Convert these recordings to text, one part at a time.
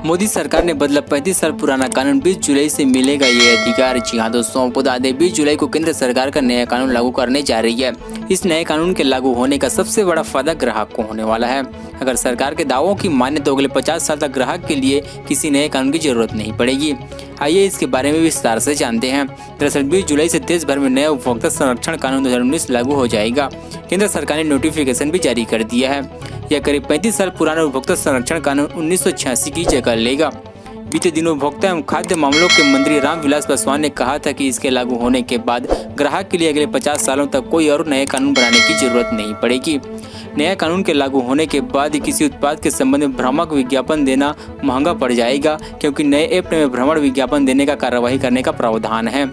मोदी सरकार ने बदला 35 साल पुराना कानून। 20 जुलाई से मिलेगा ये अधिकार। जी हाँ दोस्तों, आपको बता दें 20 जुलाई को केंद्र सरकार का नया कानून लागू करने जा रही है। इस नए कानून के लागू होने का सबसे बड़ा फायदा ग्राहक को होने वाला है। अगर सरकार के दावों की माने तो अगले 50 साल तक ग्राहक के लिए किसी नए कानून की जरूरत नहीं पड़ेगी। आइए इसके बारे में विस्तार से जानते हैं। दरअसल 20 जुलाई से देश भर में नया उपभोक्ता संरक्षण कानून 2019 लागू हो जाएगा। केंद्र सरकार ने नोटिफिकेशन भी जारी कर दिया है। यह करीब 35 साल पुराना उपभोक्ता संरक्षण कानून 1986 की जगह लेगा। बीते दिनों उपभोक्ता एवं खाद्य मामलों के मंत्री रामविलास पासवान ने कहा था कि इसके लागू होने के बाद ग्राहक के लिए अगले 50 सालों तक कोई और नए कानून बनाने की जरूरत नहीं पड़ेगी। नया कानून के लागू होने के बाद किसी उत्पाद के संबंध में भ्रामक विज्ञापन देना महंगा पड़ जाएगा, क्योंकि नए ऐप में भ्रमण विज्ञापन देने का कार्यवाही करने का प्रावधान है।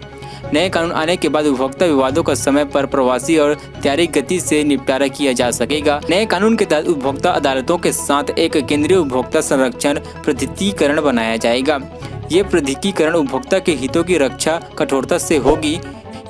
नए कानून आने के बाद उपभोक्ता विवादों का समय पर प्रवासी और तैयारी गति से निपटारा किया जा सकेगा। नए कानून के तहत उपभोक्ता अदालतों के साथ एक केंद्रीय उपभोक्ता संरक्षण प्राधिकरण बनाया जाएगा। ये प्राधिकरण उपभोक्ता के हितों की रक्षा कठोरता से होगी।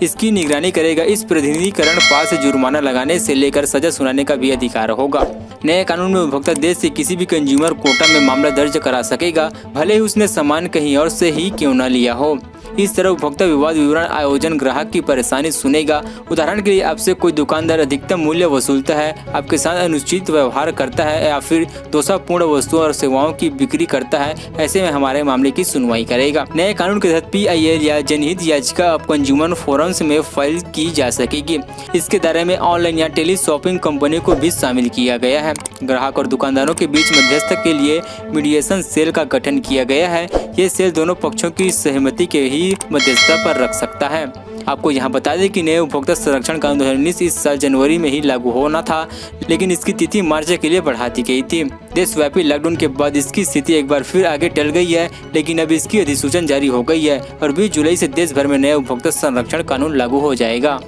इसकी निगरानी करेगा। इस प्राधिकरण पास जुर्माना लगाने से लेकर सजा सुनाने का भी अधिकार होगा। नए कानून में उपभोक्ता देश से किसी भी कंज्यूमर कोर्ट में मामला दर्ज करा सकेगा, भले ही उसने सामान कहीं और से ही क्यों न लिया हो। इस तरह उपभोक्ता विवाद विवरण आयोजन ग्राहक की परेशानी सुनेगा। उदाहरण के लिए आपसे कोई दुकानदार अधिकतम मूल्य वसूलता है, आपके साथ अनुचित व्यवहार करता है या फिर दोषपूर्ण वस्तुओं और सेवाओं की बिक्री करता है, ऐसे में हमारे मामले की सुनवाई करेगा। नए कानून के तहत PIL या जनहित याचिका अब कंज्यूमर फोरम्स में फाइल की जा सकेगी। इसके दायरे में ऑनलाइन या टेली शॉपिंग कंपनी को भी शामिल किया गया है। ग्राहक और दुकानदारों के बीच मध्यस्थ के लिए मीडिएशन सेल का गठन किया गया है। ये सेल दोनों पक्षों की सहमति के ही मध्यस्थता पर रख सकता है। आपको यहाँ बता दें कि नए उपभोक्ता संरक्षण कानून 2019 इस साल जनवरी में ही लागू होना था, लेकिन इसकी तिथि मार्च के लिए बढ़ा दी गई थी। देशव्यापी लॉकडाउन के बाद इसकी स्थिति एक बार फिर आगे टल गई है, लेकिन अब इसकी अधिसूचना जारी हो गई है और 20 जुलाई से देश भर में नया उपभोक्ता संरक्षण कानून लागू हो जाएगा।